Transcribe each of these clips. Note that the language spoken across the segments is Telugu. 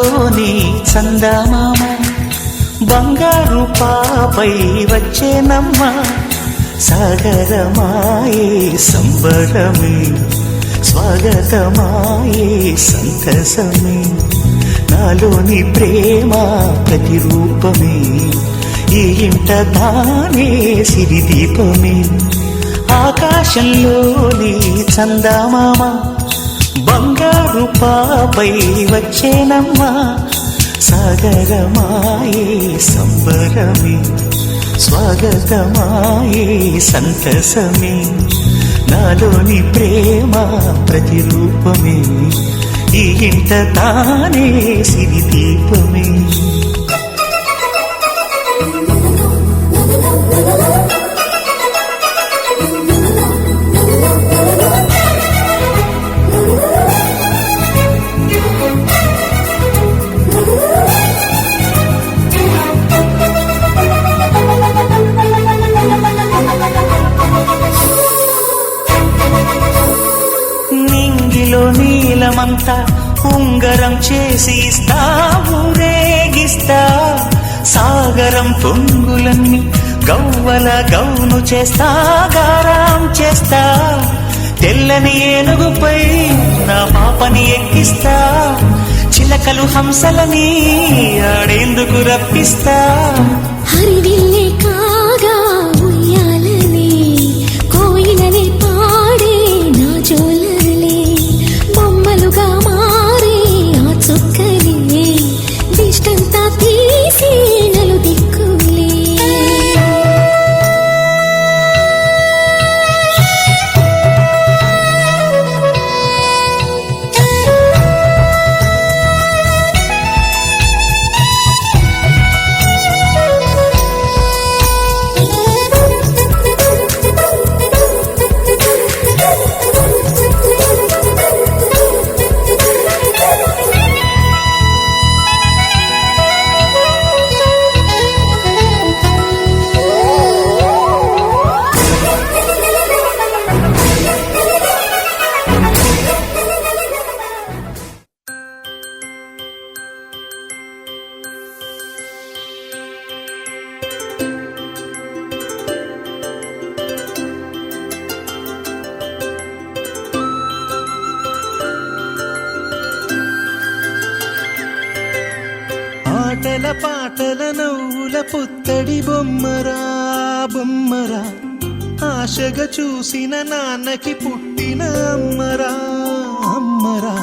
ఆకాశంలోని చందమామ బంగారు పాపై వచ్చేనమ్మ సాగరమాయే సంబరమే స్వాగతమాయే సంతసమే నాలోని ప్రేమ ప్రతిరూపమే ఈ ఇంట తానే సిరిదీపమే ఆకాశంలోని చందమామ బంగారు పాపై వచ్చేనమ్మా సాగరమాయే సంబరమే స్వాగతమాయే సంతసమే నాలోని ప్రేమ ప్రతిరూపమే ఈ ఇంట తానే సిరిదీపమే నీలమంతా ఉంగరం చేసి ఇస్తా ఊరేగిస్తా సాగరం పొంగులన్నీ గవ్వల గౌను చేస్తా గారాం చేస్తా తెల్లని ఏనుగుపై నా పాపని ఎక్కిస్తా చిలకలు హంసలని ఆడేందుకు రప్పిస్తా హరివిల్లే కాగా ఉయ్యాలని కోయిలనే పాడే నా జోలలే బొమ్మలుగా మారే ఆ చొక్కలే దిష్టంతా తీసి నలు దిక్కులే ఆటల పాటల నవ్వుల పుత్తడి బొమ్మరా బొమ్మరా ఆశగా చూసిన నాన్నకి పుట్టిన అమ్మరా అమ్మరా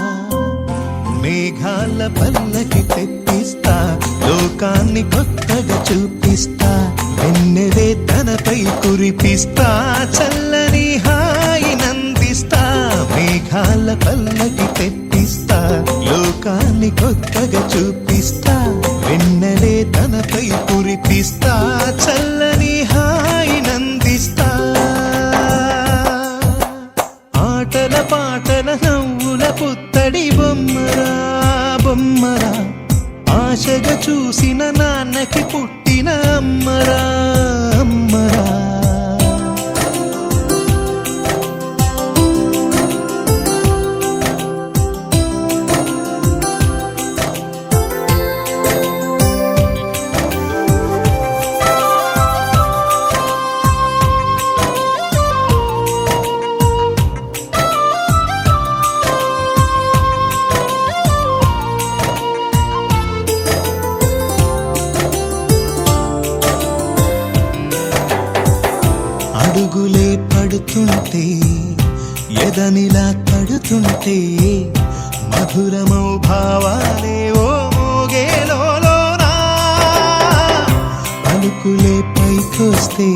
మేఘాల పల్లకి తెప్పిస్తా లోకాన్ని కొత్తగా చూపిస్తా వెన్నెలే తనపై కురిపిస్తా చల్లని హాయి నందిస్తా మేఘాల పల్లకి తెప్పిస్తా లోకాన్ని కొత్తగా చూపిస్తా వెన్నెలే తనపై కురిపిస్తా చల్లని హాయి నందిస్తా ఆటల పాటల నవ్వుల పుత్తడి బొమ్మరా బొమ్మరా ఆశగా చూసిన నాన్నకి పుట్టిన అమ్మరా అమ్మరా అడుగులే పడుతుంటే ఎదనిలా తడుతుంటే మధురమౌ భావాలే ఓ మోగేలోనా పలుకులే పైకొస్తే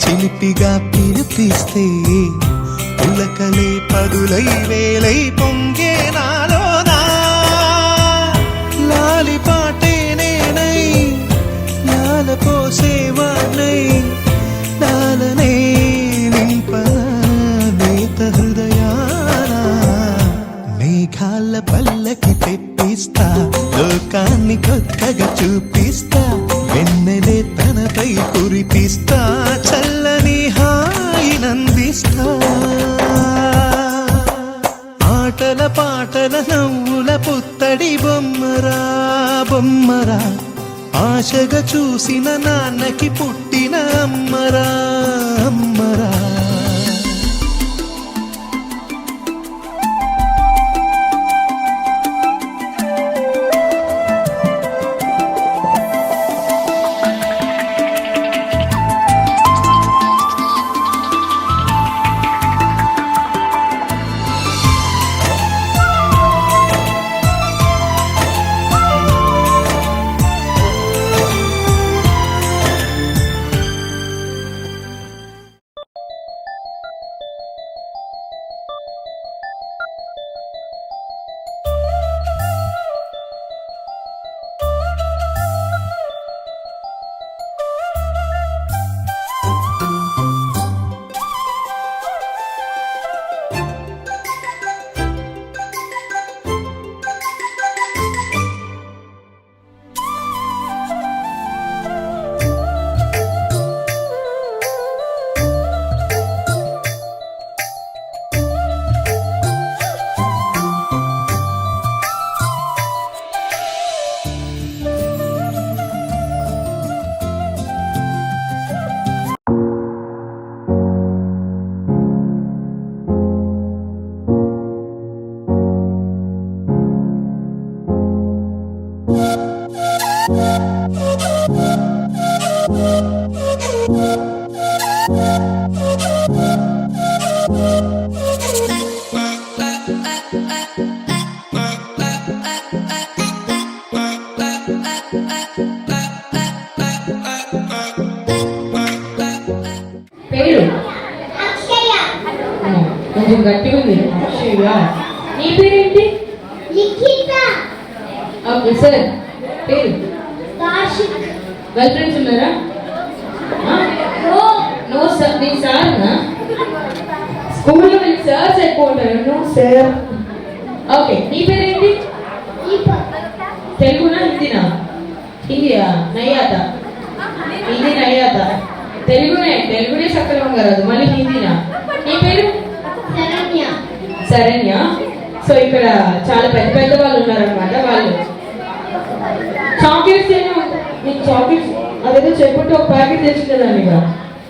చిలిపిగా పిలిపిస్తే పులకలే పదులై వేలై పొంగే నాలోనా లాలి పాటే నేనై లాల పోసేవాణ్ణై లాలనే నింపన నేత హృదయాన మేఘాల పల్లకి తెప్పిస్తా లోకాన్ని కొత్తగా చూపిస్తా వెన్నెలే తనపై కురిపిస్తా చల్లని హాయి నందిస్తా ఆట ఆటల పాటల నవ్వుల పుత్తడి బొమ్మరా బొమ్మరా ఆశగా చూసిన నాన్నకి పుట్టిన అమ్మరా అమ్మరా పేరు కొంచెం గట్టిగా ఉంది. అక్షయ. నీ పేరేంటి? Okay sir. పేరు? గర్ల్ ఫ్రెండ్స్ ఉన్నారా? No sir. నేను సార్నా? స్కూల్లో మీకు సార్స్ ఎక్కువ ఉంటారు. No sir. ఓకే. నీ పేరేంటి? తెలుగునా హిందీనా? హిందీయా? నయ్యాత. హిందీ నయ్యాత. తెలుగునే సక్రమం కాదు, మళ్ళీ హిందీనా? నీ పేరు? శరణ్య. సో ఇక్కడ చాలా పెద్ద పెద్ద వాళ్ళు ఉన్నారనమాట. వాళ్ళు చాక్లెట్స్ ఏమో, మీకు చాక్లెట్స్ అదేదో చెప్పుంటే ఒక ప్యాకెట్ తెచ్చుకుందాన్ని ఇక్కడ.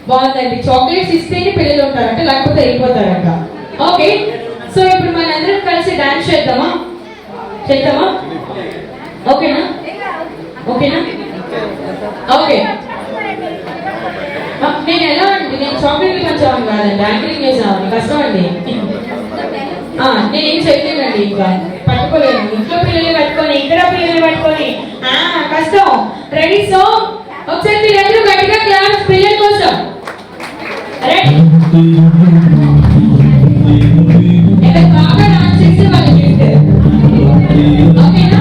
బాగుందండి. చాక్లెట్స్ ఇస్తేనే పిల్లలు ఉంటారంట, లేకపోతే వెళ్ళిపోతారంట. ఓకే. సో ఇప్పుడు మన అందరం కలిసి డాన్స్ చేద్దామా? ఓకేనా? ఓకే. నేను ఎలా అండి, నేను చాక్లెట్లు పంచామని కాదండి, యాంకరింగ్ చేసామని. కష్టం అండి. నేనేం చేయలేనండి, ఇంకా పట్టుకోలేను. ఇంట్లో పిల్లల్ని పట్టుకొని, ఇక్కడ పిల్లల్ని పట్టుకొని కష్టం. రెడీ? సో ఒకసారి మీరందరూ గట్టిగా క్లాస్ పిల్లల కోసం. రెడీ? బాగా డాన్స్ చేస్తే వాళ్ళకి ఓకేనా?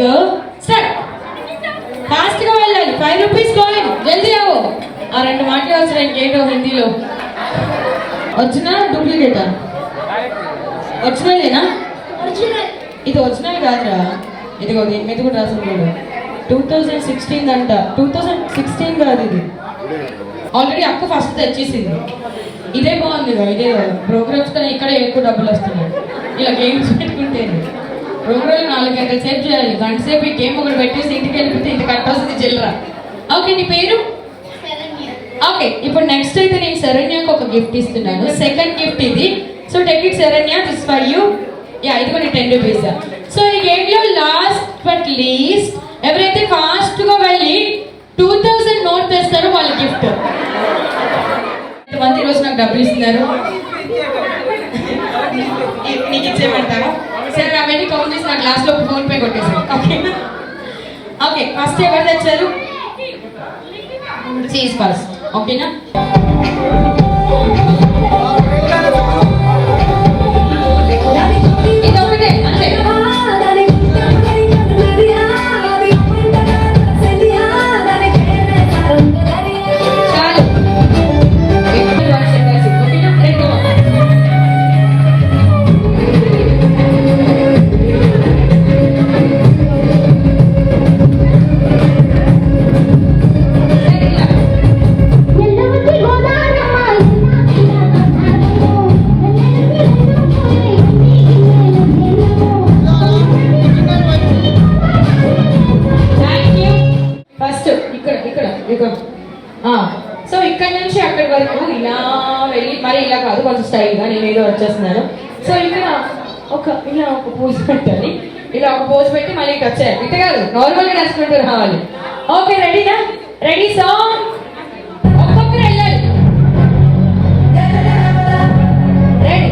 Go start. ఫాస్ట్ గా వెళ్ళాలి. 5 రూపీస్ కాయిన్ జల్దీ అవు. ఆ 2 మాటలు వచ్చిన ఇంకేంటో హిందీలో. వచ్చినా డూప్లికేటా? ఒరిజినలేనా? ఇది ఒరిజినల్ కాదురా. ఇదిగో దీని మీద కూడా రాసింది 2016 అంట. 2016 కాదు ఇది. ఆల్రెడీ అక్క ఫస్ట్ తెచ్చేసింది. ఇదే బాగుంది కదా, ఇదే ప్రోగ్రామ్స్ కానీ ఇక్కడే ఎక్కువ డబ్బులు వస్తున్నాయి. ఇలా గేమ్స్ పెట్టుకుంటే ప్రోగ్రామ్ 4 గంటల సేపు చేయాలి. గంట సేపు ఈ గేమ్ ఒకటి పెట్టేసి ఇంటికి వెళ్ళిపోతే ఇంత కట్టాల్సింది చిల్లరా. ఓకే, నీ పేరు? ఓకే, ఇప్పుడు నెక్స్ట్ అయితే నేను శరణ్యకు ఒక గిఫ్ట్ ఇస్తున్నాను. సెకండ్ గిఫ్ట్ ఇది. So take it Saranya, this for you. Yeah, ఇది కూడా 10 రూపీస్. సో ఈ గేమ్ లో లాస్ట్ బట్ లీస్ట్ ఎవరైతే ఫాస్ట్ గా వెళ్ళి 2000 నోట్ తెస్తారో వాళ్ళ గిఫ్ట్. ఎంతమంది ఈరోజు నాకు డబ్బులు ఇస్తున్నారు? నీకు ఇచ్చేయమంటారా? సరే, అవన్నీ కౌంట్ చేసి నా క్లాస్ లో ఫోన్ పే కొట్టేసాను. ఓకే ఓకే, ఫస్ట్ ఎవరు తెచ్చారు? Cheese first. ఓకేనా? ఇది ఒకటే అంతే. చాలు. ఓకేనా? రెండు. సో ఇక్కడ నుంచి అక్కడి వరకు ఇలా వెళ్ళి మరి ఇలా కాదు, కొంచెం స్టైల్గా నేను ఏదో వచ్చేస్తున్నాను. సో ఇక్కడ ఇలా ఒక పోజ్ పెట్టాలి. ఇలా ఒక పోజ్ పెట్టి మళ్ళీ ఇటు వచ్చేయాలి. ఇట్లా కాదు, నార్మల్గా నడుచుకుంటూ రావాలి. ఓకే, రెడీనా? Ready song. ఒక్కొక్కరు వెళ్ళాలి. రెడీ?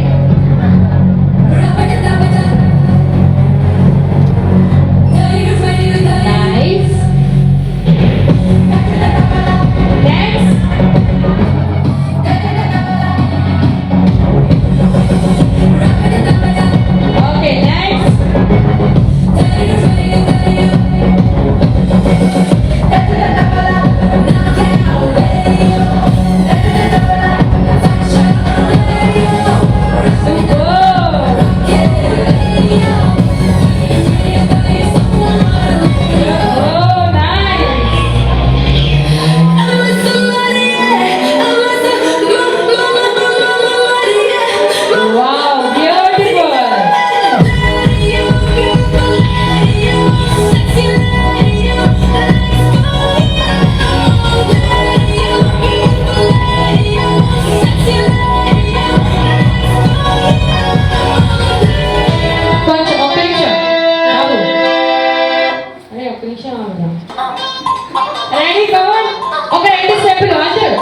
రెడీ, కమాన్. ఒక 2 స్టెప్పులు అందరూ.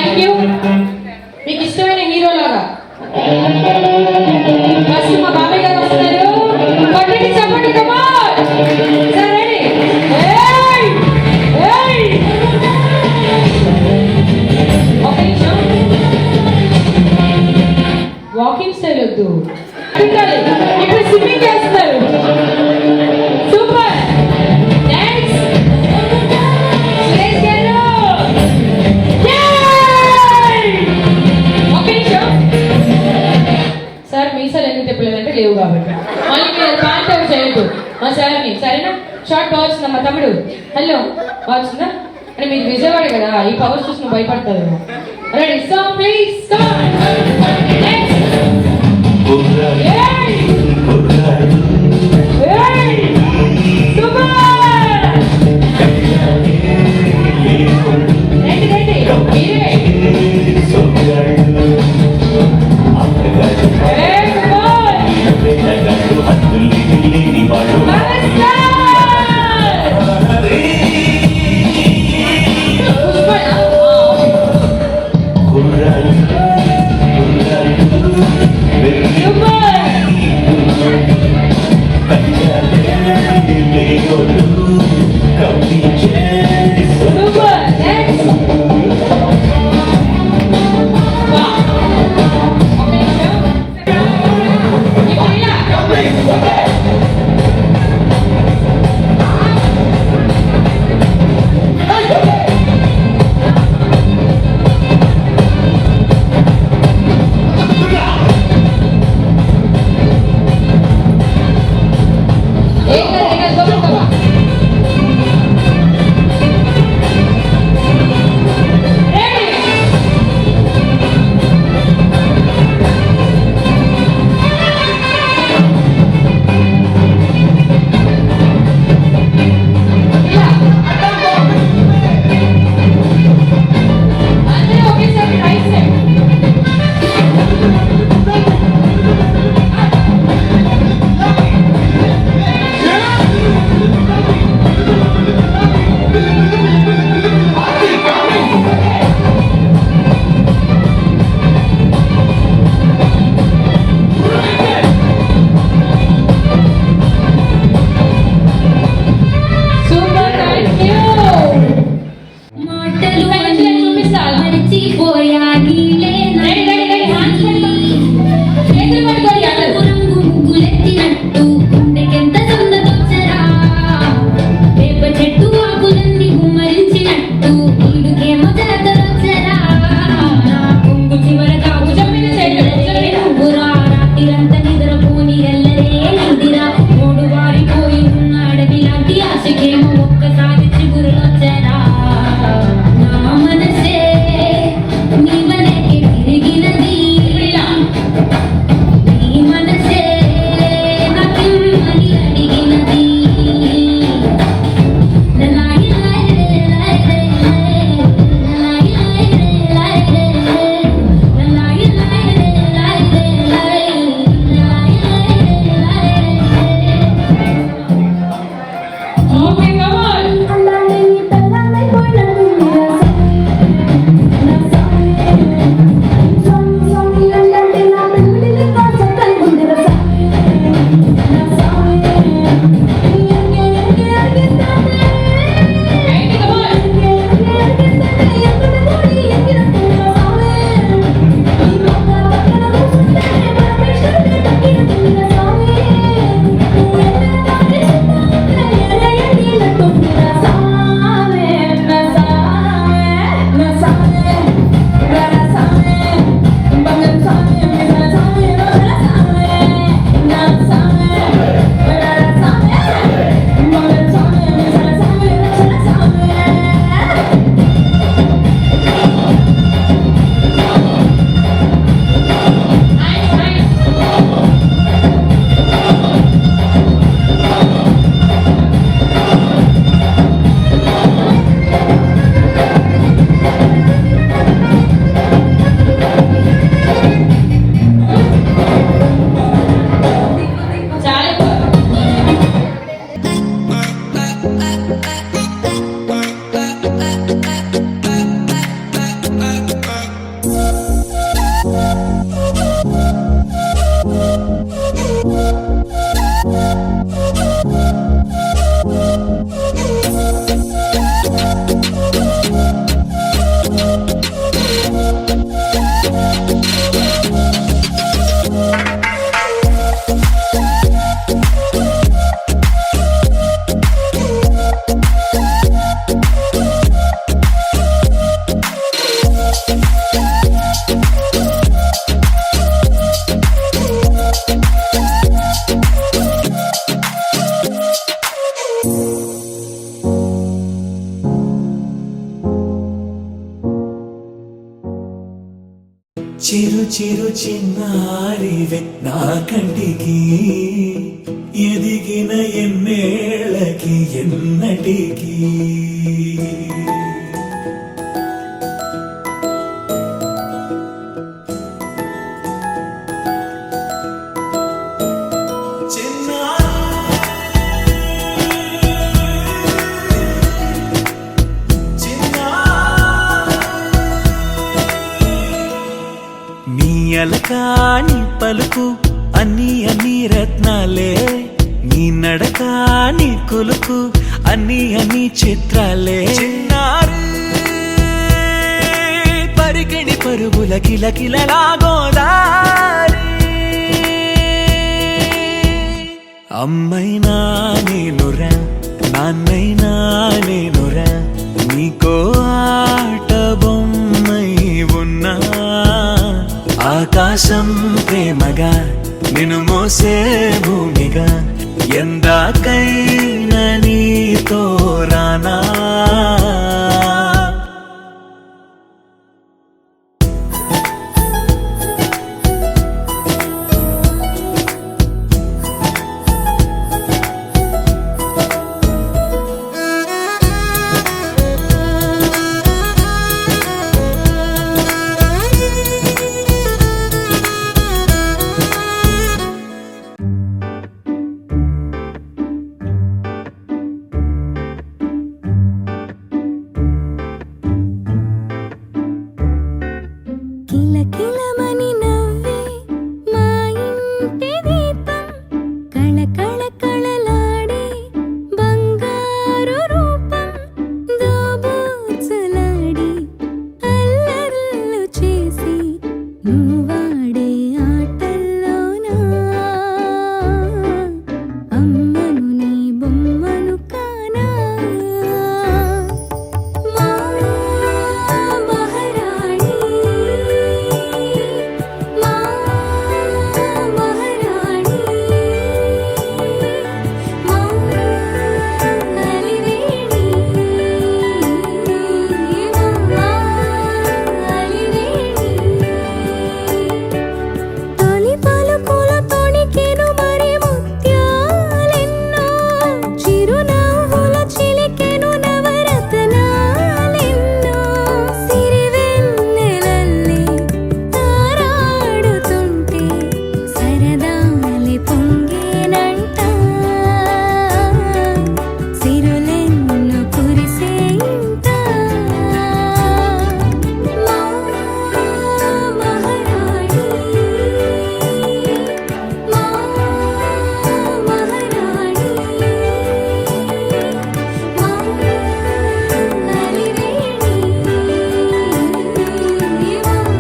Thank you. మీకు ఇష్టమైన హీరో లాగా ఫస్ట్ మా బాబాయ్ గారు వస్తారు. కొట్టండి చెప్పండి కమాన్. Sir ready. ఏయ్ ఏయ్ ఒక నిమిషం. వాకింగ్ స్టైల్ వద్దు. ఇప్పుడు స్విమ్మింగ్ చేస్తున్నారు. సూపర్. నెక్స్ట్ సురేష్ గారు. ఒక నిమిషం. సార్ మీసాలు ఎందుకు తిప్పలేదంటే లేవు కాబట్టి మళ్ళీ మీరు ప్యాంట్ అవుట్ చేయొద్దు మా సార్ని, సరేనా? షార్ట్ కావాల్సిందా మా తమ్ముడు? హలో కావాల్సిందా అంటే మీరు విజయవాడ కదా, ఈ పవర్ చూసి నువ్వు భయపడతావు. Ready song please. Super! చిరు చిరు చిన్నారివే నా కంటికి ఎదిగిన ఎన్నేళ్ళకి ఎన్నటికి అలకాని పలుకు అన్ని అన్ని రత్నాలే నీ నడకాని కులుకు అన్ని అన్ని చిత్రాలే చిన్నారు పరికిణి పరుగుల కిలకిలలాగోదారి అమ్మైనా నేనురా నాన్నైనా నేనురా నీకో ఆట బొమ్మై ఉన్నా ఆకాశం ప్రేమగా నిన్ను మోసే భూమిగా ఎందాకైనా నీతో రానా కిలకిలమని నవ్వే మా ఇంటి దీపం కళకళ కళలాడే బంగారు రూపం దోబూచులాడి అల్లర్లు చేసి నువ్వాడే ఆటల్లోనా అమ్మను నీ బొమ్మను కానా మా మహారాణి మా మహారాణి మా అలివేణి మా అలివేణి తొలి పలుకుల తొణికెను మరి ముత్యాలెన్నో చిరునవ్వుల చిలికెను నవరత్నాలెన్నో సిరివెన్నెలల్లే తారాడుతుంటే సరదాలి పొంగేనంట సిరులెన్ను కురిసే ఇంట మా మహారాణి మా మహారాణి మా అలివేణి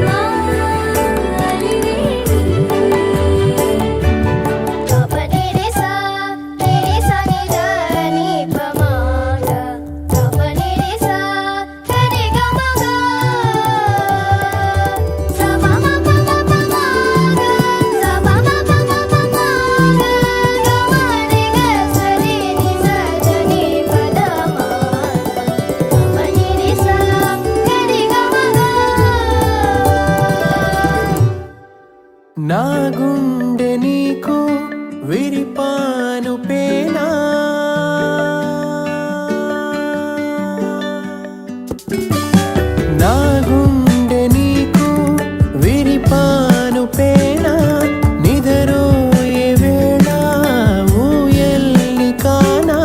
మా నా గుండె నీకు విరిపాను పేనా నా గుండె నీకు విరిపాను పేనా నిదరోయే వేళ ఊయల్ని కానా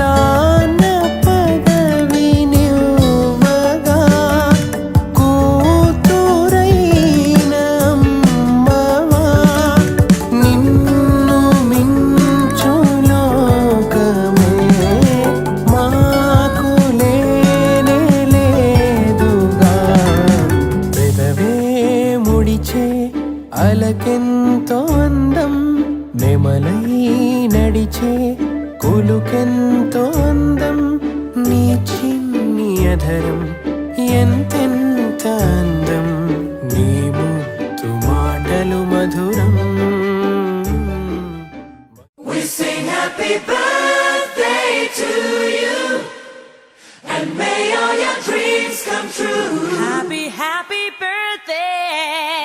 నాన్న పదవి నివ్వగా కూతురైన అమ్మవా నిన్ను మించు లోకమే మాకు లేనే లేదుగా పెదవే ముడిచే అలకెంతో అందం నెమలై నడిచే కులుకెంతో అందం నీ చిన్ని అధరం ఎంతెంత అందం నీ ముత్తు మాటలు మధురం We sing happy birthday to you and may all your dreams come true. Happy, happy birthday.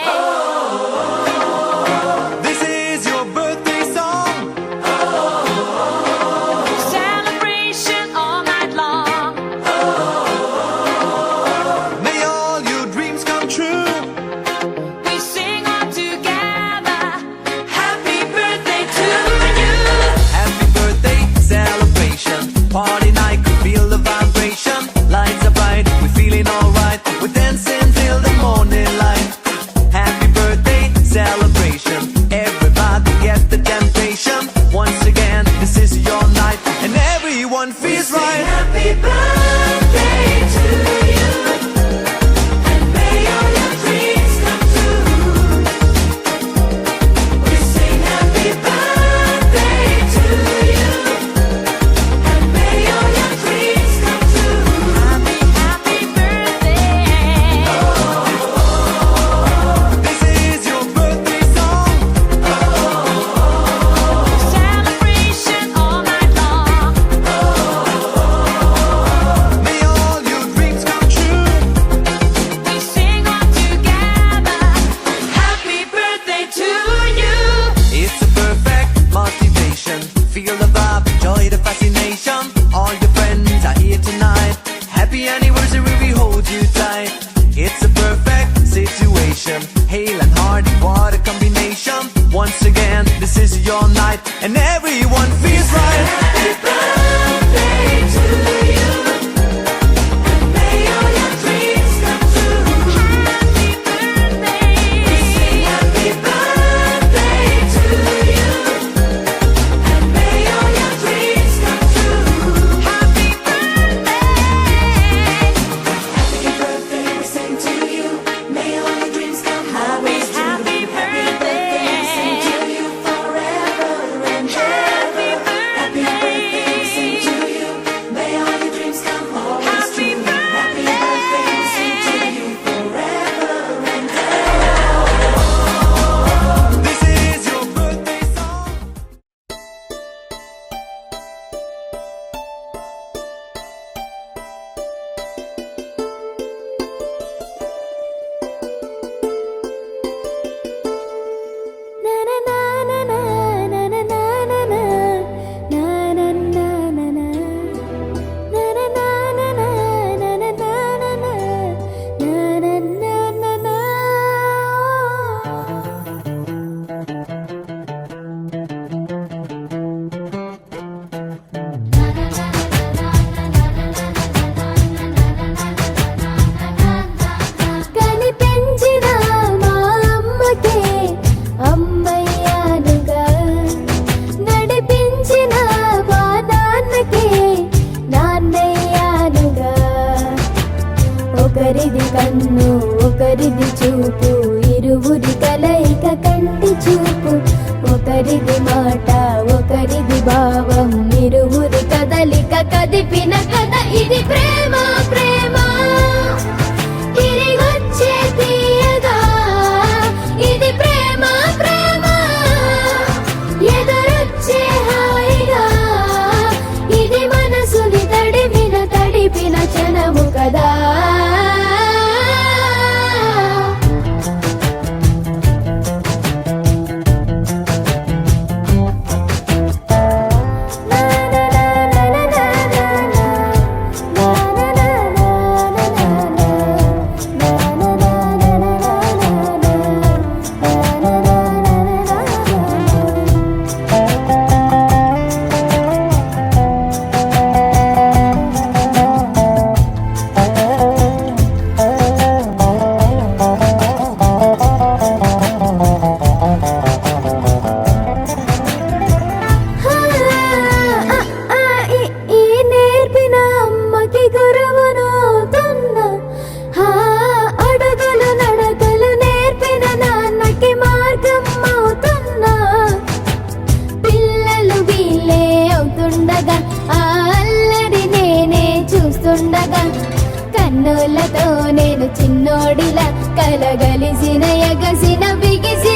till the morning light. Happy birthday celebration. Everybody get the temptation. Once again, this is your night, and everyone feels right. Happy birthday to you, and may all your dreams come true. We sing happy birthday to you, and may all your dreams come true. happy birthday. This is your birthday song. Celebration all night long. May all your dreams come true. We sing all together. Happy birthday to you. It's a perfect motivation. Feel the vibe, enjoy the fascination. All your friends are here tonight. Happy anniversary, we hold you tight. It's a perfect situation. Hale and hearty, what a combination. Once again, this is your night, and everyone feels right. Happy birthday to you, and may all your dreams come true. Happy birthday. We sing happy birthday to you, and may all your dreams come true. Happy birthday. Happy birthday, we sing to you. May all your dreams come always true. Happy birthday. We sing to you forever and ever. Happy birthday, we sing to you. May all your dreams come always Happy true. Happy birthday, we sing to you forever and ever. This is your birthday song. Na na na na na na na na na na na na na na na na na na na na కనిపించిన మా అమ్మకే అమ్మయ్యానుగా నడిపించిన మా నాన్నకే నాన్నయ్యానుగా ఒకరిది కన్ను ఒకరిది చూపు ఇరువురి కలయిక కంటి చూపు ఒకరిది మాట ఒకరిది భావం ఇరువురి కదలిక కదిపిన కథ ఇది ప్రేమ ప్రేమ తిరిగొచ్చే తీయగా ఇది ప్రేమ ప్రేమ ఎదురొచ్చే హాయిగా ఇది మనసుని తడిపిన క్షణము కదా ఈ నేర్పిన అమ్మకి గురువునవుతున్నా అడుగులు నడకలు నేర్పిన నాన్నకి మార్గం అవుతున్నా పిల్లలు వీళ్ళే అవుతుండగా ఆ అల్లరి నేనే చూస్తుండగా కన్నులతో నేను చిన్నోడిలా కలగలిసిన ఎగసిన బిగిసి